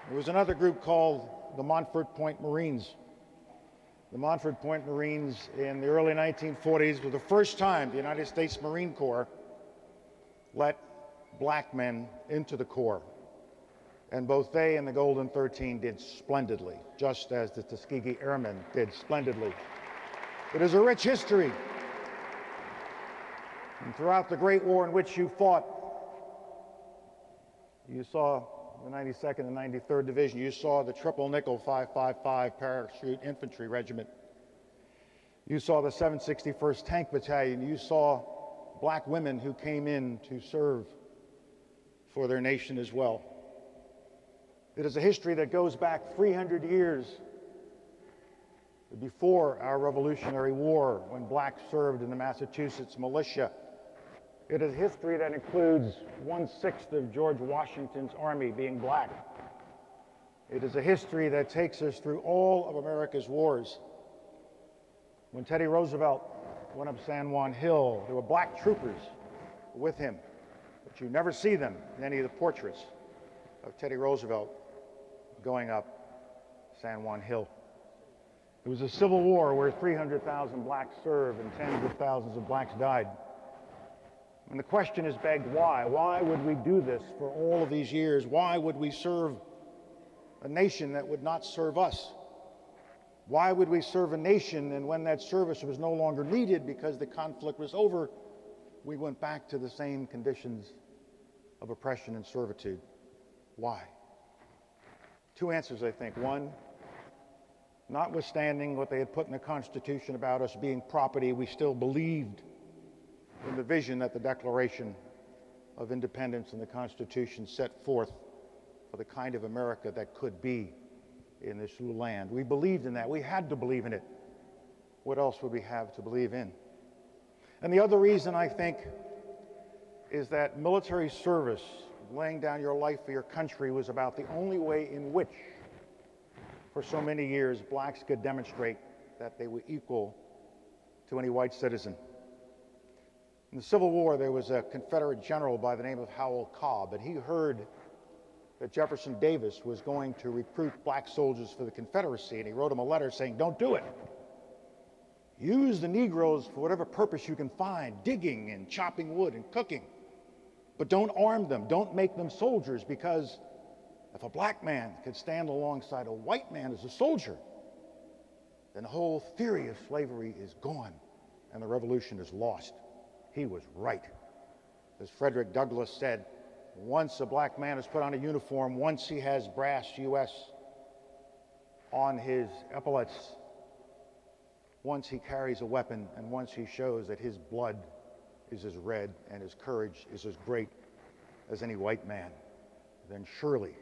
There was another group called the Montford Point Marines. The Montford Point Marines in the early 1940s were the first time the United States Marine Corps let black men into the Corps. And both they and the Golden 13 did splendidly, just as the Tuskegee Airmen did splendidly. It is a rich history. And throughout the Great War in which you fought, you saw the 92nd and 93rd Division. You saw the Triple Nickel 555 Parachute Infantry Regiment. You saw the 761st Tank Battalion. You saw black women who came in to serve for their nation as well. It is a history that goes back 300 years before our Revolutionary War, when blacks served in the Massachusetts militia. It is history that includes 1/6 of George Washington's army being black. It is a history that takes us through all of America's wars. When Teddy Roosevelt went up San Juan Hill, there were black troopers with him, but you never see them in any of the portraits of Teddy Roosevelt going up San Juan Hill. It was a civil war where 300,000 blacks served and tens of thousands of blacks died. And the question is begged, why? Why would we do this for all of these years? Why would we serve a nation that would not serve us? Why would we serve a nation, and when that service was no longer needed because the conflict was over, we went back to the same conditions of oppression and servitude? Why? Two answers, I think. One, notwithstanding what they had put in the Constitution about us being property, we still believed in the vision that the Declaration of Independence and the Constitution set forth for the kind of America that could be in this new land. We believed in that. We had to believe in it. What else would we have to believe in? And the other reason, I think, is that military service, laying down your life for your country, was about the only way in which, for so many years, blacks could demonstrate that they were equal to any white citizen. In the Civil War, there was a Confederate general by the name of Howell Cobb, and he heard that Jefferson Davis was going to recruit black soldiers for the Confederacy, and he wrote him a letter saying, "Don't do it. Use the Negroes for whatever purpose you can find, digging and chopping wood and cooking. But don't arm them. Don't make them soldiers, because if a black man could stand alongside a white man as a soldier, then the whole theory of slavery is gone and the revolution is lost." He was right. As Frederick Douglass said, once a black man has put on a uniform, once he has brass US on his epaulets, once he carries a weapon, and once he shows that his blood is as red and his courage is as great as any white man, then surely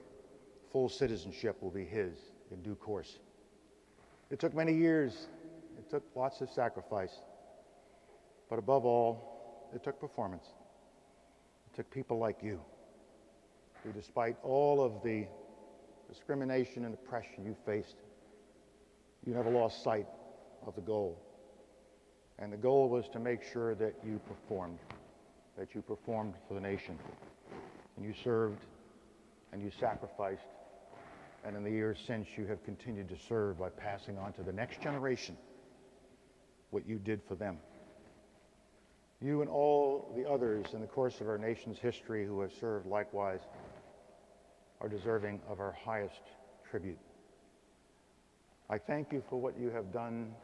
full citizenship will be his in due course. It took many years. It took lots of sacrifice. But above all, it took performance. It took people like you, who, despite all of the discrimination and oppression you faced, you never lost sight of the goal. And the goal was to make sure that you performed for the nation. And you served, and you sacrificed, and in the years since, you have continued to serve by passing on to the next generation what you did for them. You and all the others in the course of our nation's history who have served likewise are deserving of our highest tribute. I thank you for what you have done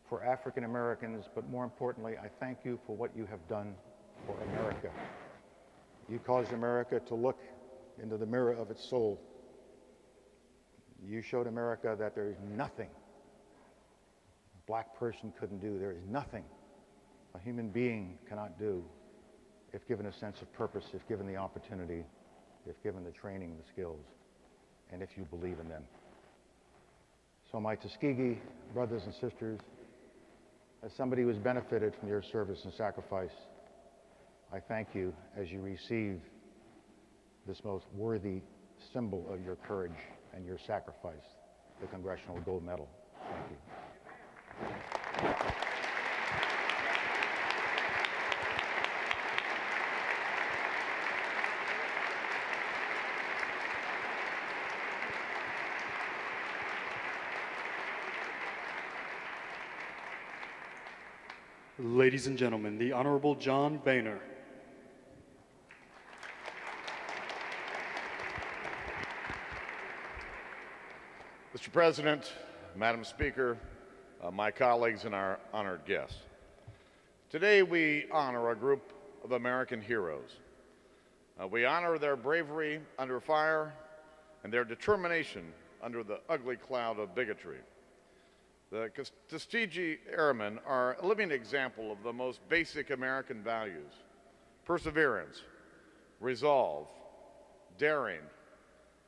for African Americans, but more importantly, I thank you for what you have done for America. You caused America to look into the mirror of its soul. You showed America that there is nothing a black person couldn't do. There is nothing a human being cannot do if given a sense of purpose, if given the opportunity, if given the training, the skills, and if you believe in them. So my Tuskegee brothers and sisters, as somebody who has benefited from your service and sacrifice, I thank you as you receive this most worthy symbol of your courage and your sacrifice, the Congressional Gold Medal. Thank you. Ladies and gentlemen, the Honorable John Boehner. Mr. President, Madam Speaker, my colleagues, and our honored guests. Today we honor a group of American heroes. We honor their bravery under fire and their determination under the ugly cloud of bigotry. The Tuskegee Airmen are a living example of the most basic American values: perseverance, resolve, daring,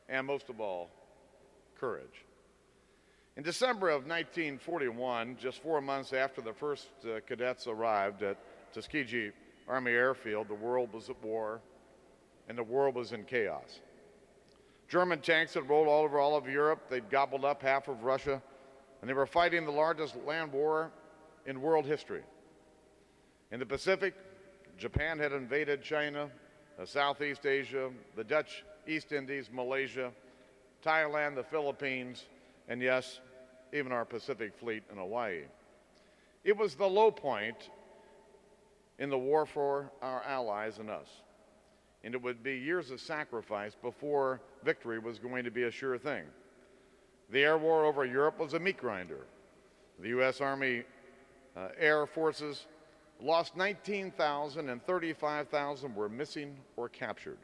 and most of all, courage. In December of 1941, just 4 months after the first cadets arrived at Tuskegee Army Airfield, the world was at war and the world was in chaos. German tanks had rolled all over all of Europe. They'd gobbled up half of Russia, and they were fighting the largest land war in world history. In the Pacific, Japan had invaded China, Southeast Asia, the Dutch East Indies, Malaysia, Thailand, the Philippines, and yes, even our Pacific Fleet in Hawaii. It was the low point in the war for our allies and us, and it would be years of sacrifice before victory was going to be a sure thing. The air war over Europe was a meat grinder. The U.S. Army Air Forces lost 19,000 and 35,000 were missing or captured.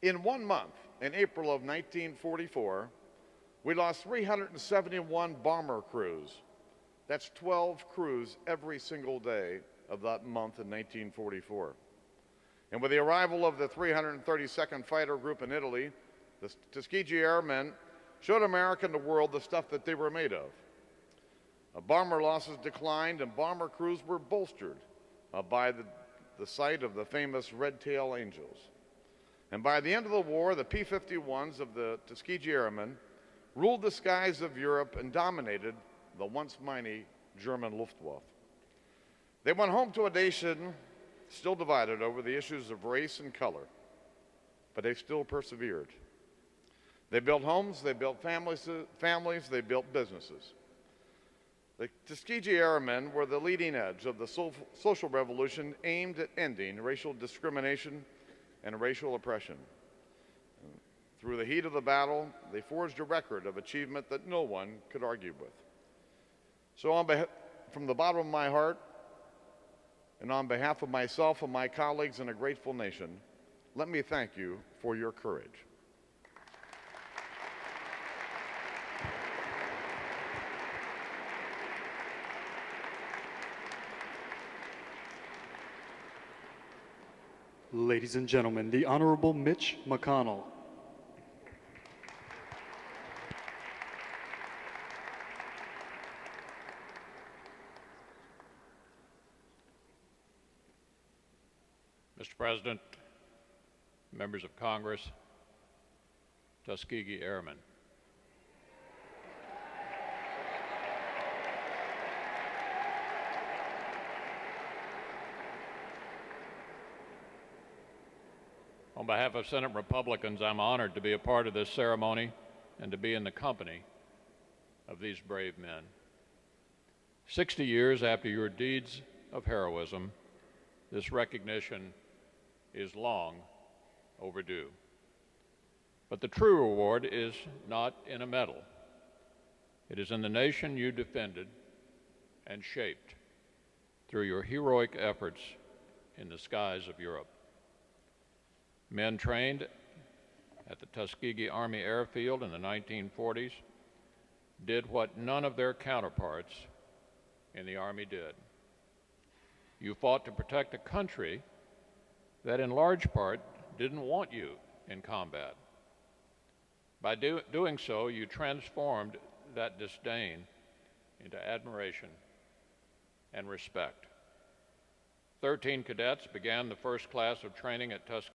In 1 month, in April of 1944, we lost 371 bomber crews. That's 12 crews every single day of that month in 1944. And with the arrival of the 332nd Fighter Group in Italy, the Tuskegee Airmen showed America and the world the stuff that they were made of. Bomber losses declined and bomber crews were bolstered by the sight of the famous Red Tail Angels. And by the end of the war, the P-51s of the Tuskegee Airmen ruled the skies of Europe and dominated the once mighty German Luftwaffe. They went home to a nation still divided over the issues of race and color, but they still persevered. They built homes, they built families, they built businesses. The Tuskegee Airmen were the leading edge of the social revolution aimed at ending racial discrimination and racial oppression. Through the heat of the battle, they forged a record of achievement that no one could argue with. So from the bottom of my heart, and on behalf of myself and my colleagues in a grateful nation, let me thank you for your courage. Ladies and gentlemen, the Honorable Mitch McConnell. Mr. President, members of Congress, Tuskegee Airmen. On behalf of Senate Republicans, I'm honored to be a part of this ceremony and to be in the company of these brave men. 60 years after your deeds of heroism, this recognition is long overdue. But the true reward is not in a medal. It is in the nation you defended and shaped through your heroic efforts in the skies of Europe. Men trained at the Tuskegee Army Airfield in the 1940s did what none of their counterparts in the Army did. You fought to protect a country that in large part didn't want you in combat. By doing so, you transformed that disdain into admiration and respect. 13 cadets began the first class of training at Tuskegee